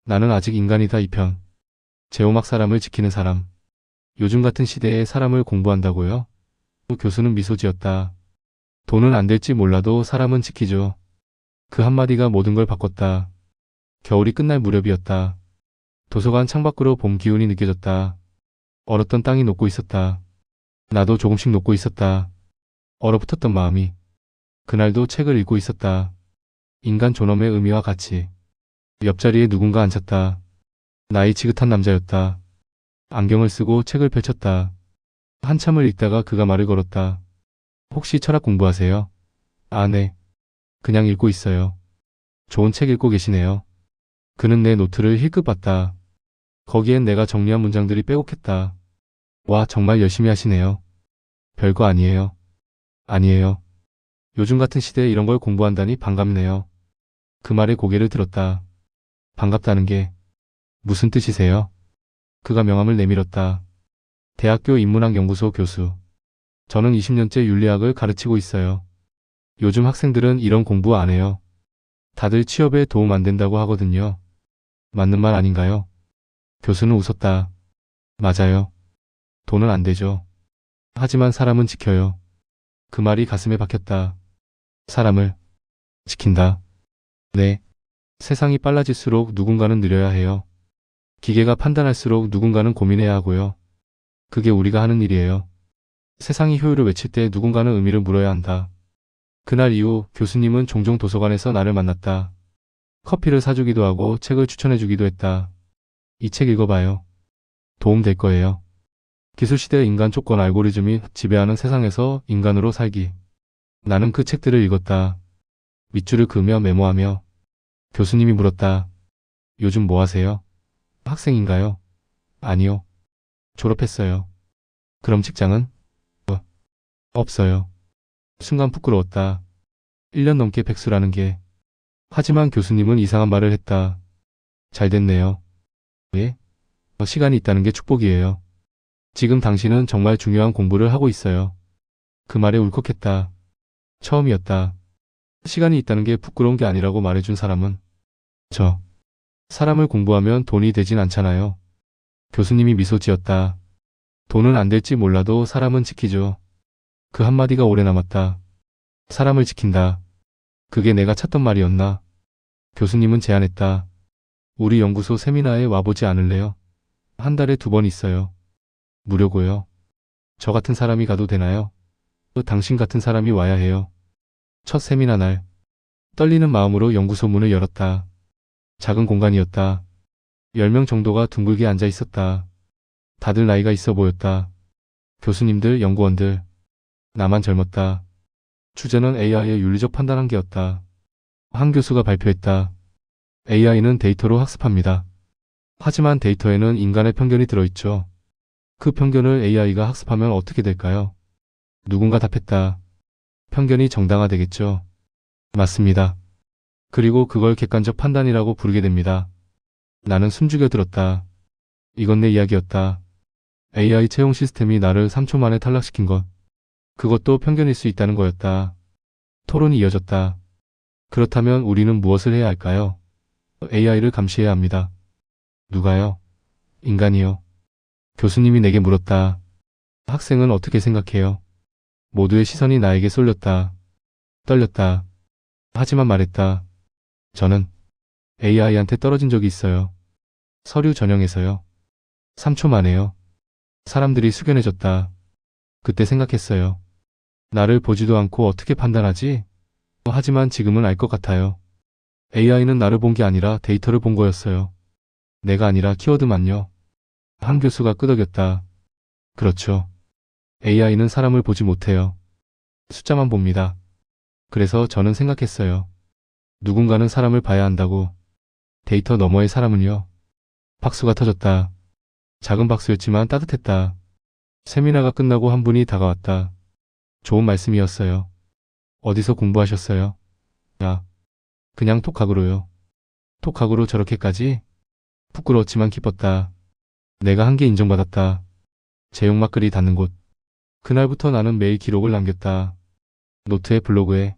나는 아직 인간이다 2편. 제오막 사람을 지키는 사람. 요즘 같은 시대에 사람을 공부한다고요? 교수는 미소 지었다. 돈은 안 될지 몰라도 사람은 지키죠. 그 한마디가 모든 걸 바꿨다. 겨울이 끝날 무렵이었다. 도서관 창밖으로 봄 기운이 느껴졌다. 얼었던 땅이 녹고 있었다. 나도 조금씩 녹고 있었다. 얼어붙었던 마음이. 그날도 책을 읽고 있었다. 인간 존엄의 의미와 가치. 옆자리에 누군가 앉았다. 나이 지긋한 남자였다. 안경을 쓰고 책을 펼쳤다. 한참을 읽다가 그가 말을 걸었다. 혹시 철학 공부하세요? 아, 네. 그냥 읽고 있어요. 좋은 책 읽고 계시네요. 그는 내 노트를 힐끗 봤다. 거기엔 내가 정리한 문장들이 빼곡했다. 와, 정말 열심히 하시네요. 별거 아니에요. 아니에요. 요즘 같은 시대에 이런 걸 공부한다니 반갑네요. 그 말에 고개를 들었다. 반갑다는 게 무슨 뜻이세요? 그가 명함을 내밀었다. 대학교 인문학 연구소 교수. 저는 20년째 윤리학을 가르치고 있어요. 요즘 학생들은 이런 공부 안 해요. 다들 취업에 도움 안 된다고 하거든요. 맞는 말 아닌가요? 교수는 웃었다. 맞아요. 돈은 안 되죠. 하지만 사람은 지켜요. 그 말이 가슴에 박혔다. 사람을 지킨다. 네. 세상이 빨라질수록 누군가는 느려야 해요. 기계가 판단할수록 누군가는 고민해야 하고요. 그게 우리가 하는 일이에요. 세상이 효율을 외칠 때 누군가는 의미를 물어야 한다. 그날 이후 교수님은 종종 도서관에서 나를 만났다. 커피를 사주기도 하고 책을 추천해주기도 했다. 이 책 읽어봐요. 도움 될 거예요. 기술시대의 인간 조건 알고리즘이 지배하는 세상에서 인간으로 살기. 나는 그 책들을 읽었다. 밑줄을 그으며 메모하며. 교수님이 물었다. 요즘 뭐 하세요? 학생인가요? 아니요. 졸업했어요. 그럼 직장은? 없어요. 순간 부끄러웠다. 1년 넘게 백수라는 게. 하지만 교수님은 이상한 말을 했다. 잘 됐네요. 왜? 시간이 있다는 게 축복이에요. 지금 당신은 정말 중요한 공부를 하고 있어요. 그 말에 울컥했다. 처음이었다. 시간이 있다는 게 부끄러운 게 아니라고 말해준 사람은 사람을 공부하면 돈이 되진 않잖아요. 교수님이 미소 지었다. 돈은 안 될지 몰라도 사람은 지키죠. 그 한마디가 오래 남았다. 사람을 지킨다. 그게 내가 찾던 말이었나? 교수님은 제안했다. 우리 연구소 세미나에 와보지 않을래요? 한 달에 2번 있어요. 무료고요. 저 같은 사람이 가도 되나요? 당신 같은 사람이 와야 해요. 첫 세미나 날. 떨리는 마음으로 연구소 문을 열었다. 작은 공간이었다. 10명 정도가 둥글게 앉아 있었다. 다들 나이가 있어 보였다. 교수님들, 연구원들. 나만 젊었다. 주제는 AI의 윤리적 판단한계였다. 한 교수가 발표했다. AI는 데이터로 학습합니다. 하지만 데이터에는 인간의 편견이 들어있죠. 그 편견을 AI가 학습하면 어떻게 될까요? 누군가 답했다. 편견이 정당화되겠죠. 맞습니다. 그리고 그걸 객관적 판단이라고 부르게 됩니다. 나는 숨죽여 들었다. 이건 내 이야기였다. AI 채용 시스템이 나를 3초 만에 탈락시킨 것. 그것도 편견일 수 있다는 거였다. 토론이 이어졌다. 그렇다면 우리는 무엇을 해야 할까요? AI를 감시해야 합니다. 누가요? 인간이요. 교수님이 내게 물었다. 학생은 어떻게 생각해요? 모두의 시선이 나에게 쏠렸다. 떨렸다. 하지만 말했다. 저는 AI한테 떨어진 적이 있어요. 서류 전형에서요. 3초 만에요. 사람들이 숙연해졌다. 그때 생각했어요. 나를 보지도 않고 어떻게 판단하지? 하지만 지금은 알 것 같아요. AI는 나를 본 게 아니라 데이터를 본 거였어요. 내가 아니라 키워드만요. 한 교수가 끄덕였다. 그렇죠. AI는 사람을 보지 못해요. 숫자만 봅니다. 그래서 저는 생각했어요. 누군가는 사람을 봐야 한다고. 데이터 너머의 사람은요. 박수가 터졌다. 작은 박수였지만 따뜻했다. 세미나가 끝나고 한 분이 다가왔다. 좋은 말씀이었어요. 어디서 공부하셨어요? 야, 그냥 톡학으로요. 톡학으로 저렇게까지? 부끄러웠지만 기뻤다. 내가 한 게 인정받았다. 제용막 글이 닿는 곳. 그날부터 나는 매일 기록을 남겼다. 노트에 블로그에.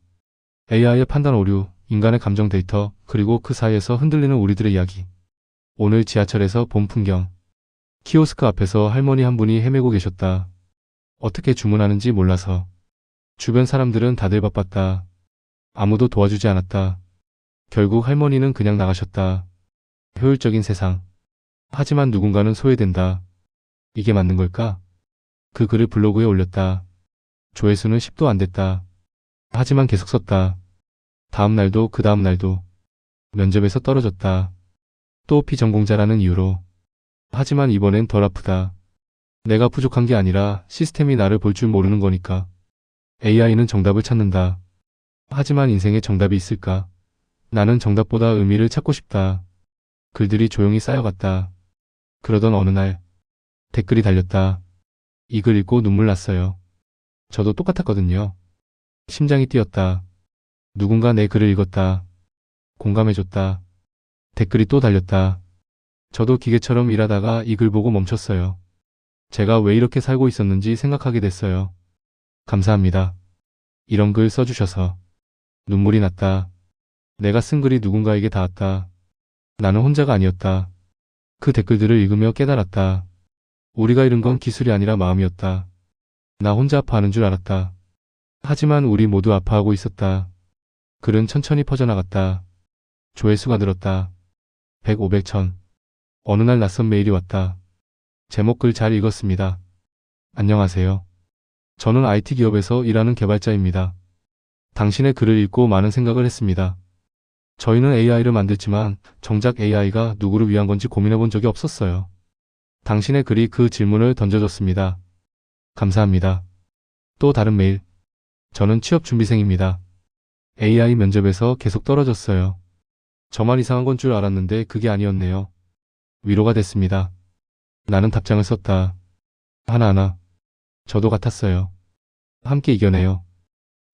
AI의 판단 오류, 인간의 감정 데이터, 그리고 그 사이에서 흔들리는 우리들의 이야기. 오늘 지하철에서 본 풍경. 키오스크 앞에서 할머니 한 분이 헤매고 계셨다. 어떻게 주문하는지 몰라서. 주변 사람들은 다들 바빴다. 아무도 도와주지 않았다. 결국 할머니는 그냥 나가셨다. 효율적인 세상. 하지만 누군가는 소외된다. 이게 맞는 걸까? 그 글을 블로그에 올렸다. 조회수는 10도 안 됐다. 하지만 계속 썼다. 다음 날도 그 다음 날도. 면접에서 떨어졌다. 또 비전공자라는 이유로. 하지만 이번엔 덜 아프다. 내가 부족한 게 아니라 시스템이 나를 볼 줄 모르는 거니까. AI는 정답을 찾는다. 하지만 인생에 정답이 있을까? 나는 정답보다 의미를 찾고 싶다. 글들이 조용히 쌓여갔다. 그러던 어느 날 댓글이 달렸다. 이 글 읽고 눈물 났어요. 저도 똑같았거든요. 심장이 뛰었다. 누군가 내 글을 읽었다. 공감해줬다. 댓글이 또 달렸다. 저도 기계처럼 일하다가 이 글 보고 멈췄어요. 제가 왜 이렇게 살고 있었는지 생각하게 됐어요. 감사합니다. 이런 글 써주셔서. 눈물이 났다. 내가 쓴 글이 누군가에게 닿았다. 나는 혼자가 아니었다. 그 댓글들을 읽으며 깨달았다. 우리가 잃은 건 기술이 아니라 마음이었다. 나 혼자 아파하는 줄 알았다. 하지만 우리 모두 아파하고 있었다. 글은 천천히 퍼져나갔다. 조회수가 늘었다. 100, 500, 1000. 어느 날 낯선 메일이 왔다. 제목 글 잘 읽었습니다. 안녕하세요. 저는 IT 기업에서 일하는 개발자입니다. 당신의 글을 읽고 많은 생각을 했습니다. 저희는 AI를 만들지만 정작 AI가 누구를 위한 건지 고민해 본 적이 없었어요. 당신의 글이 그 질문을 던져줬습니다. 감사합니다. 또 다른 메일. 저는 취업준비생입니다. AI 면접에서 계속 떨어졌어요. 저만 이상한 건 줄 알았는데 그게 아니었네요. 위로가 됐습니다. 나는 답장을 썼다. 하나하나. 저도 같았어요. 함께 이겨내요.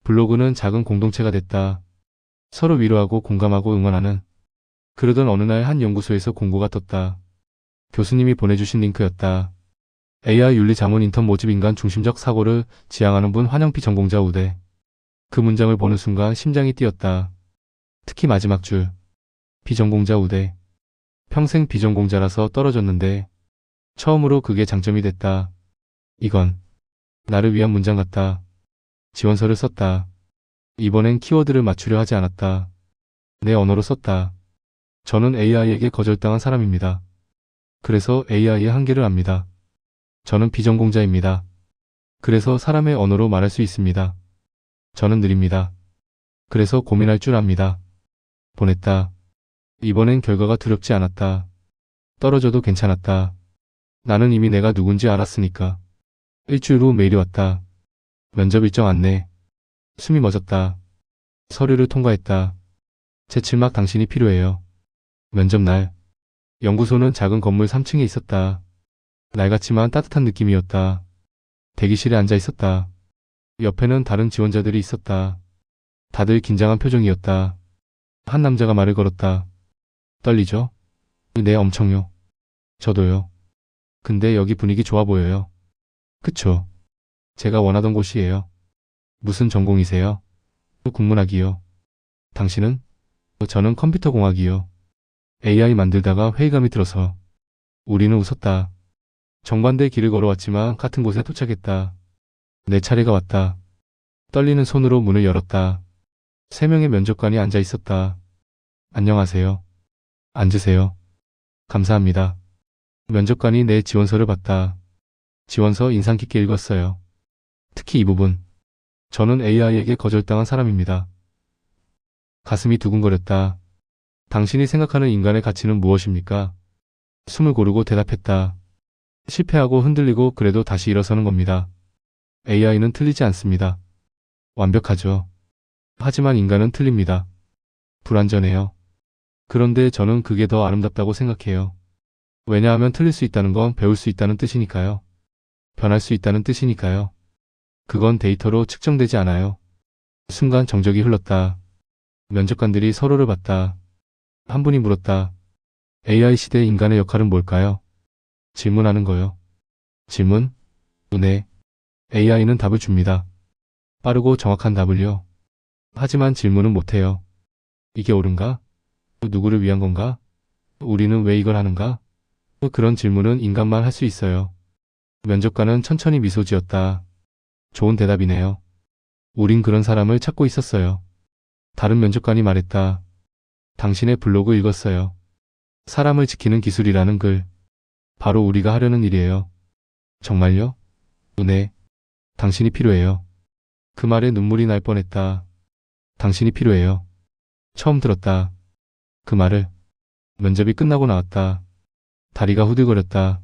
블로그는 작은 공동체가 됐다. 서로 위로하고 공감하고 응원하는. 그러던 어느 날 한 연구소에서 공고가 떴다. 교수님이 보내주신 링크였다. AI 윤리 자문 인턴 모집 인간 중심적 사고를 지향하는 분 환영 비전공자 우대. 그 문장을 보는 순간 심장이 뛰었다. 특히 마지막 줄. 비전공자 우대. 평생 비전공자라서 떨어졌는데 처음으로 그게 장점이 됐다. 이건 나를 위한 문장 같다. 지원서를 썼다. 이번엔 키워드를 맞추려 하지 않았다. 내 언어로 썼다. 저는 AI에게 거절당한 사람입니다. 그래서 AI의 한계를 압니다. 저는 비전공자입니다. 그래서 사람의 언어로 말할 수 있습니다. 저는 느립니다. 그래서 고민할 줄 압니다. 보냈다. 이번엔 결과가 두렵지 않았다. 떨어져도 괜찮았다. 나는 이미 내가 누군지 알았으니까. 일주일 후 메일이 왔다. 면접 일정 안내. 숨이 멎었다. 서류를 통과했다. 제칠막 당신이 필요해요. 면접 날. 연구소는 작은 건물 3층에 있었다. 낡았지만 따뜻한 느낌이었다. 대기실에 앉아 있었다. 옆에는 다른 지원자들이 있었다. 다들 긴장한 표정이었다. 한 남자가 말을 걸었다. 떨리죠? 네, 엄청요. 저도요. 근데 여기 분위기 좋아 보여요. 그쵸? 제가 원하던 곳이에요. 무슨 전공이세요? 국문학이요. 당신은? 저는 컴퓨터공학이요. AI 만들다가 회의감이 들어서. 우리는 웃었다. 정반대 길을 걸어왔지만 같은 곳에 도착했다. 내 차례가 왔다. 떨리는 손으로 문을 열었다. 3명의 면접관이 앉아 있었다. 안녕하세요. 앉으세요. 감사합니다. 면접관이 내 지원서를 봤다. 지원서 인상 깊게 읽었어요. 특히 이 부분. 저는 AI에게 거절당한 사람입니다. 가슴이 두근거렸다. 당신이 생각하는 인간의 가치는 무엇입니까? 숨을 고르고 대답했다. 실패하고 흔들리고 그래도 다시 일어서는 겁니다. AI는 틀리지 않습니다. 완벽하죠. 하지만 인간은 틀립니다. 불완전해요. 그런데 저는 그게 더 아름답다고 생각해요. 왜냐하면 틀릴 수 있다는 건 배울 수 있다는 뜻이니까요. 변할 수 있다는 뜻이니까요. 그건 데이터로 측정되지 않아요. 순간 정적이 흘렀다. 면접관들이 서로를 봤다. 한 분이 물었다. AI 시대의 인간의 역할은 뭘까요? 질문하는 거요. 질문? 네. AI는 답을 줍니다. 빠르고 정확한 답을요. 하지만 질문은 못해요. 이게 옳은가? 누구를 위한 건가? 우리는 왜 이걸 하는가? 그런 질문은 인간만 할 수 있어요. 면접관은 천천히 미소 지었다. 좋은 대답이네요. 우린 그런 사람을 찾고 있었어요. 다른 면접관이 말했다. 당신의 블로그 읽었어요. 사람을 지키는 기술이라는 글. 바로 우리가 하려는 일이에요. 정말요? 네. 당신이 필요해요. 그 말에 눈물이 날 뻔했다. 당신이 필요해요. 처음 들었다. 그 말을. 면접이 끝나고 나왔다. 다리가 후들거렸다.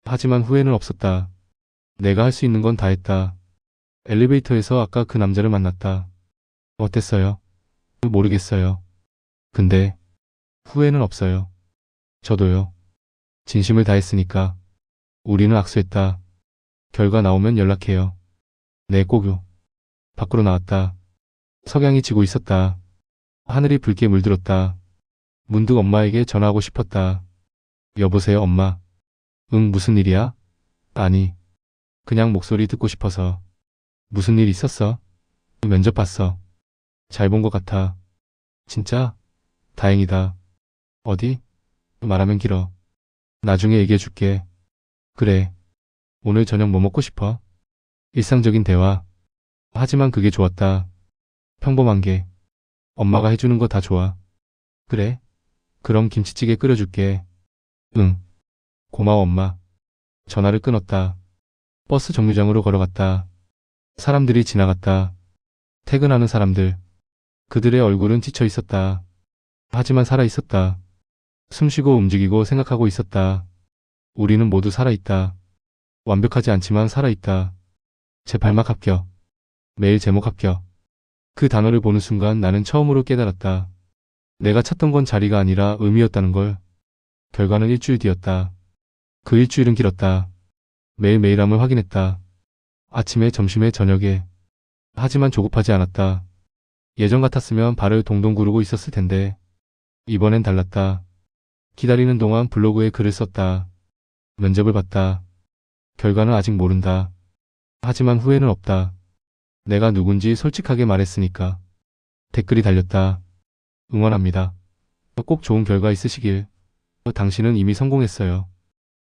하지만 후회는 없었다. 내가 할 수 있는 건 다 했다. 엘리베이터에서 아까 그 남자를 만났다. 어땠어요? 모르겠어요. 근데 후회는 없어요. 저도요. 진심을 다했으니까. 우리는 악수했다. 결과 나오면 연락해요. 네, 꼭요. 밖으로 나왔다. 석양이 지고 있었다. 하늘이 붉게 물들었다. 문득 엄마에게 전화하고 싶었다. 여보세요, 엄마. 응, 무슨 일이야? 아니, 그냥 목소리 듣고 싶어서. 무슨 일 있었어? 면접 봤어. 잘 본 것 같아. 진짜? 다행이다. 어디? 말하면 길어. 나중에 얘기해 줄게. 그래. 오늘 저녁 뭐 먹고 싶어? 일상적인 대화. 하지만 그게 좋았다. 평범한 게. 엄마가 해주는 거 다 좋아. 그래? 그럼 김치찌개 끓여줄게. 응. 고마워, 엄마. 전화를 끊었다. 버스 정류장으로 걸어갔다. 사람들이 지나갔다. 퇴근하는 사람들. 그들의 얼굴은 지쳐 있었다. 하지만 살아 있었다. 숨쉬고 움직이고 생각하고 있었다. 우리는 모두 살아있다. 완벽하지 않지만 살아있다. 제 발막 합격. 매일 제목 합격. 그 단어를 보는 순간 나는 처음으로 깨달았다. 내가 찾던 건 자리가 아니라 의미였다는 걸. 결과는 일주일 뒤였다. 그 일주일은 길었다. 매일매일함을 확인했다. 아침에, 점심에, 저녁에. 하지만 조급하지 않았다. 예전 같았으면 발을 동동 구르고 있었을 텐데. 이번엔 달랐다. 기다리는 동안 블로그에 글을 썼다. 면접을 봤다. 결과는 아직 모른다. 하지만 후회는 없다. 내가 누군지 솔직하게 말했으니까. 댓글이 달렸다. 응원합니다. 꼭 좋은 결과 있으시길. 당신은 이미 성공했어요.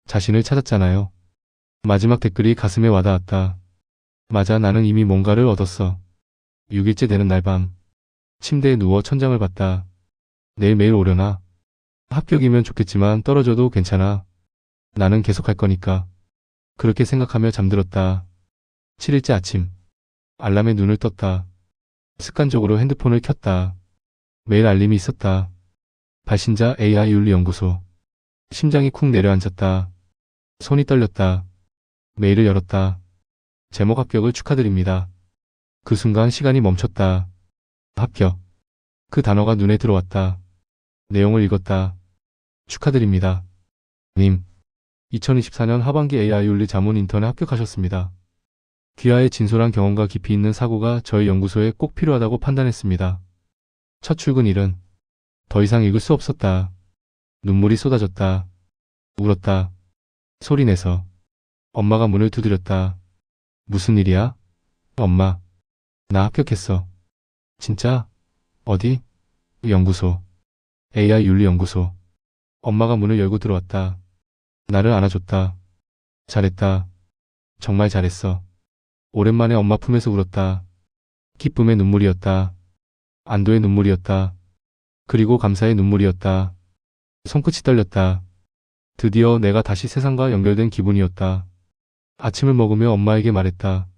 자신을 찾았잖아요. 마지막 댓글이 가슴에 와닿았다. 맞아, 나는 이미 뭔가를 얻었어. 6일째 되는 날 밤. 침대에 누워 천장을 봤다. 내일매일 오려나? 합격이면 좋겠지만 떨어져도 괜찮아. 나는 계속 할 거니까. 그렇게 생각하며 잠들었다. 7일째 아침. 알람에 눈을 떴다. 습관적으로 핸드폰을 켰다. 매일 알림이 있었다. 발신자 AI 윤리연구소. 심장이 쿵 내려앉았다. 손이 떨렸다. 메일을 열었다. 제목 합격을 축하드립니다. 그 순간 시간이 멈췄다. 합격. 그 단어가 눈에 들어왔다. 내용을 읽었다. 축하드립니다. 님. 2024년 하반기 AI 윤리 자문 인턴에 합격하셨습니다. 귀하의 진솔한 경험과 깊이 있는 사고가 저희 연구소에 꼭 필요하다고 판단했습니다. 첫 출근일은 더 이상 읽을 수 없었다. 눈물이 쏟아졌다. 울었다. 소리내서. 엄마가 문을 두드렸다. 무슨 일이야? 엄마. 나 합격했어. 진짜? 어디? 연구소. AI 윤리연구소. 엄마가 문을 열고 들어왔다. 나를 안아줬다. 잘했다. 정말 잘했어. 오랜만에 엄마 품에서 울었다. 기쁨의 눈물이었다. 안도의 눈물이었다. 그리고 감사의 눈물이었다. 손끝이 떨렸다. 드디어 내가 다시 세상과 연결된 기분이었다. 아침을 먹으며 엄마에게 말했다.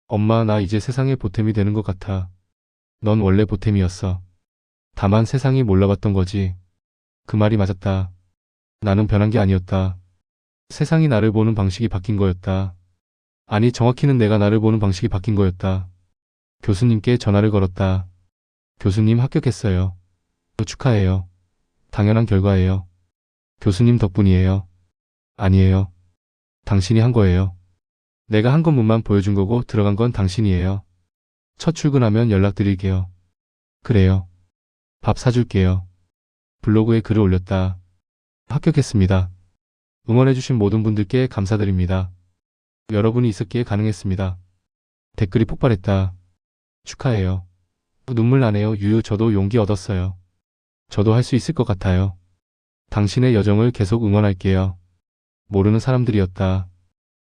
엄마, 나 이제 세상의 보탬이 되는 것 같아. 넌 원래 보탬이었어. 다만 세상이 몰라봤던 거지. 그 말이 맞았다. 나는 변한 게 아니었다. 세상이 나를 보는 방식이 바뀐 거였다. 아니, 정확히는 내가 나를 보는 방식이 바뀐 거였다. 교수님께 전화를 걸었다. 교수님, 합격했어요. 축하해요. 당연한 결과예요. 교수님 덕분이에요. 아니에요. 당신이 한 거예요. 내가 한 것만만 보여준 거고 들어간 건 당신이에요. 첫 출근하면 연락드릴게요. 그래요. 밥 사줄게요. 블로그에 글을 올렸다. 합격했습니다. 응원해주신 모든 분들께 감사드립니다. 여러분이 있었기에 가능했습니다. 댓글이 폭발했다. 축하해요. 눈물 나네요. 유유, 저도 용기 얻었어요. 저도 할 수 있을 것 같아요. 당신의 여정을 계속 응원할게요. 모르는 사람들이었다.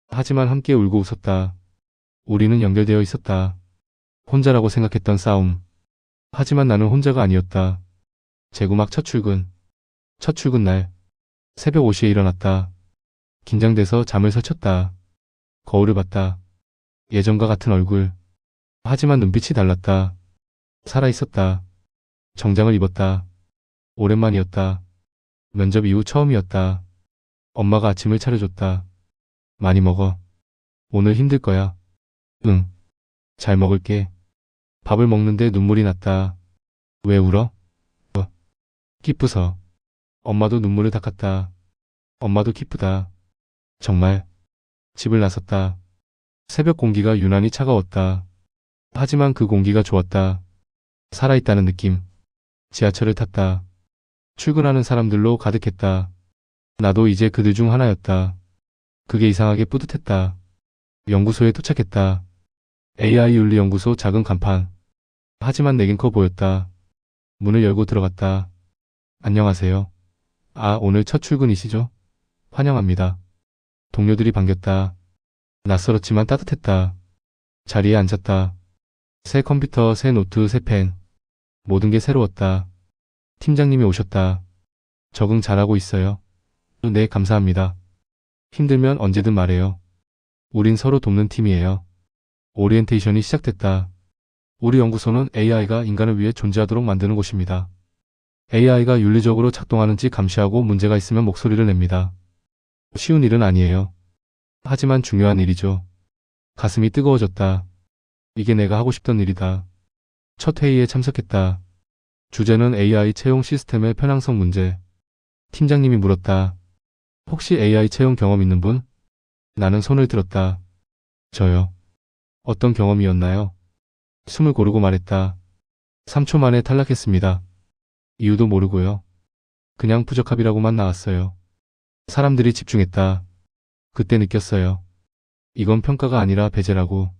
하지만 함께 울고 웃었다. 우리는 연결되어 있었다. 혼자라고 생각했던 싸움. 하지만 나는 혼자가 아니었다. 재구막 첫 출근. 첫 출근 날. 새벽 5시에 일어났다. 긴장돼서 잠을 설쳤다. 거울을 봤다. 예전과 같은 얼굴. 하지만 눈빛이 달랐다. 살아있었다. 정장을 입었다. 오랜만이었다. 면접 이후 처음이었다. 엄마가 아침을 차려줬다. 많이 먹어. 오늘 힘들 거야. 응. 잘 먹을게. 밥을 먹는데 눈물이 났다. 왜 울어? 기쁘서. 엄마도 눈물을 닦았다. 엄마도 기쁘다. 정말. 집을 나섰다. 새벽 공기가 유난히 차가웠다. 하지만 그 공기가 좋았다. 살아있다는 느낌. 지하철을 탔다. 출근하는 사람들로 가득했다. 나도 이제 그들 중 하나였다. 그게 이상하게 뿌듯했다. 연구소에 도착했다. AI 윤리연구소 작은 간판. 하지만 내겐 커 보였다. 문을 열고 들어갔다. 안녕하세요. 아, 오늘 첫 출근이시죠? 환영합니다. 동료들이 반겼다. 낯설었지만 따뜻했다. 자리에 앉았다. 새 컴퓨터, 새 노트, 새 펜. 모든 게 새로웠다. 팀장님이 오셨다. 적응 잘하고 있어요. 네, 감사합니다. 힘들면 언제든 말해요. 우린 서로 돕는 팀이에요. 오리엔테이션이 시작됐다. 우리 연구소는 AI가 인간을 위해 존재하도록 만드는 곳입니다. AI가 윤리적으로 작동하는지 감시하고 문제가 있으면 목소리를 냅니다. 쉬운 일은 아니에요. 하지만 중요한 일이죠. 가슴이 뜨거워졌다. 이게 내가 하고 싶던 일이다. 첫 회의에 참석했다. 주제는 AI 채용 시스템의 편향성 문제. 팀장님이 물었다. 혹시 AI 채용 경험 있는 분? 나는 손을 들었다. 저요. 어떤 경험이었나요? 숨을 고르고 말했다. 3초 만에 탈락했습니다. 이유도 모르고요. 그냥 부적합이라고만 나왔어요. 사람들이 집중했다. 그때 느꼈어요. 이건 평가가 아니라 배제라고.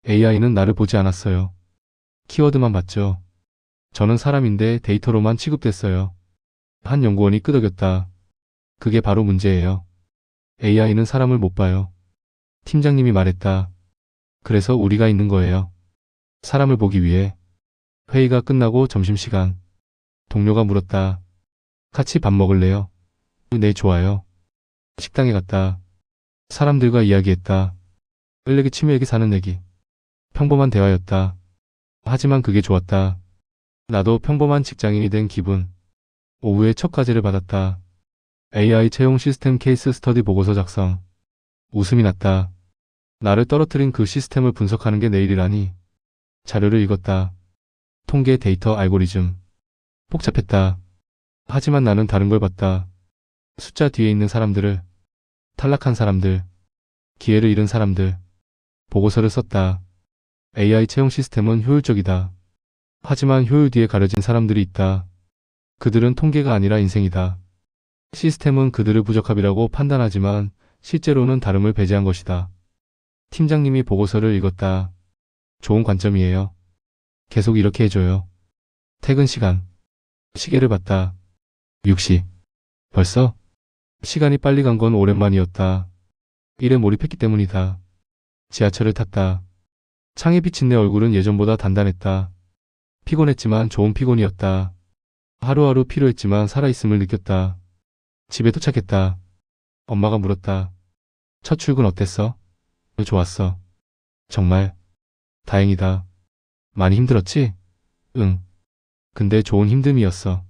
AI는 나를 보지 않았어요. 키워드만 봤죠. 저는 사람인데 데이터로만 취급됐어요. 한 연구원이 끄덕였다. 그게 바로 문제예요. AI는 사람을 못 봐요. 팀장님이 말했다. 그래서 우리가 있는 거예요. 사람을 보기 위해. 회의가 끝나고 점심시간. 동료가 물었다. 같이 밥 먹을래요? 네, 좋아요. 식당에 갔다. 사람들과 이야기했다. 을레기 치매에게 사는 얘기. 평범한 대화였다. 하지만 그게 좋았다. 나도 평범한 직장인이 된 기분. 오후에 첫 과제를 받았다. AI 채용 시스템 케이스 스터디 보고서 작성. 웃음이 났다. 나를 떨어뜨린 그 시스템을 분석하는 게 내일이라니. 자료를 읽었다. 통계, 데이터, 알고리즘. 복잡했다. 하지만 나는 다른 걸 봤다. 숫자 뒤에 있는 사람들을. 탈락한 사람들. 기회를 잃은 사람들. 보고서를 썼다. AI 채용 시스템은 효율적이다. 하지만 효율 뒤에 가려진 사람들이 있다. 그들은 통계가 아니라 인생이다. 시스템은 그들을 부적합이라고 판단하지만 실제로는 다름을 배제한 것이다. 팀장님이 보고서를 읽었다. 좋은 관점이에요. 계속 이렇게 해줘요. 퇴근 시간. 시계를 봤다. 6시. 벌써? 시간이 빨리 간 건 오랜만이었다. 일에 몰입했기 때문이다. 지하철을 탔다. 창에 비친 내 얼굴은 예전보다 단단했다. 피곤했지만 좋은 피곤이었다. 하루하루 필요했지만 살아있음을 느꼈다. 집에 도착했다. 엄마가 물었다. 첫 출근 어땠어? 좋았어. 정말? 다행이다. 많이 힘들었지? 응. 근데 좋은 힘듦이었어.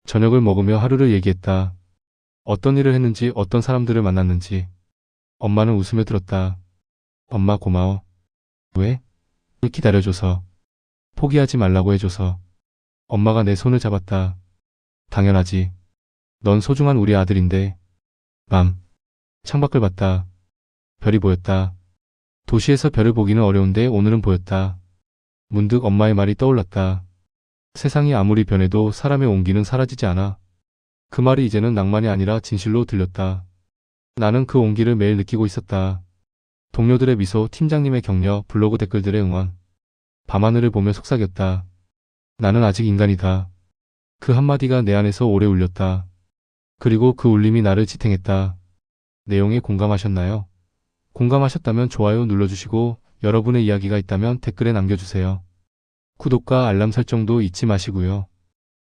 저녁을 먹으며 하루를 얘기했다. 어떤 일을 했는지, 어떤 사람들을 만났는지. 엄마는 웃으며 들었다. 엄마 고마워. 왜? 기다려줘서. 포기하지 말라고 해줘서. 엄마가 내 손을 잡았다. 당연하지. 넌 소중한 우리 아들인데. 밤. 창밖을 봤다. 별이 보였다. 도시에서 별을 보기는 어려운데 오늘은 보였다. 문득 엄마의 말이 떠올랐다. 세상이 아무리 변해도 사람의 온기는 사라지지 않아. 그 말이 이제는 낭만이 아니라 진실로 들렸다. 나는 그 온기를 매일 느끼고 있었다. 동료들의 미소, 팀장님의 격려, 블로그 댓글들의 응원. 밤하늘을 보며 속삭였다. 나는 아직 인간이다. 그 한마디가 내 안에서 오래 울렸다. 그리고 그 울림이 나를 지탱했다. 내용에 공감하셨나요? 공감하셨다면 좋아요 눌러주시고 여러분의 이야기가 있다면 댓글에 남겨주세요. 구독과 알람 설정도 잊지 마시고요.